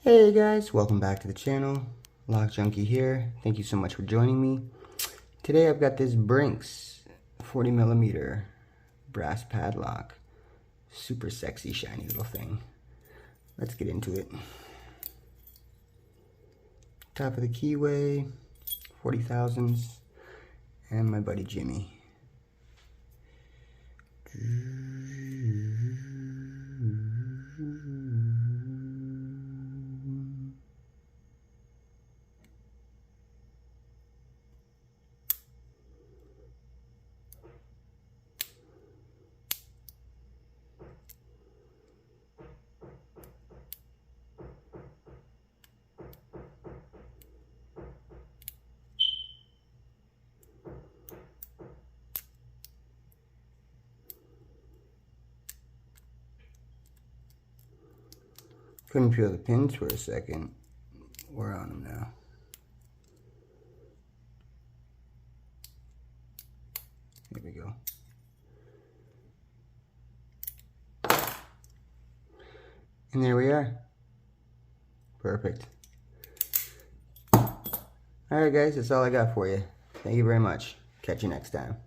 Hey guys, welcome back to the channel. Lock Junkie here. Thank you so much for joining me. Today I've got this Brinks 40mm brass padlock. Super sexy, shiny little thing. Let's get into it. Top of the keyway, 40,000s, and my buddy Jimmy. Couldn't feel the pins for a second. We're on them now. Here we go. And there we are. Perfect. Alright guys, that's all I got for you. Thank you very much. Catch you next time.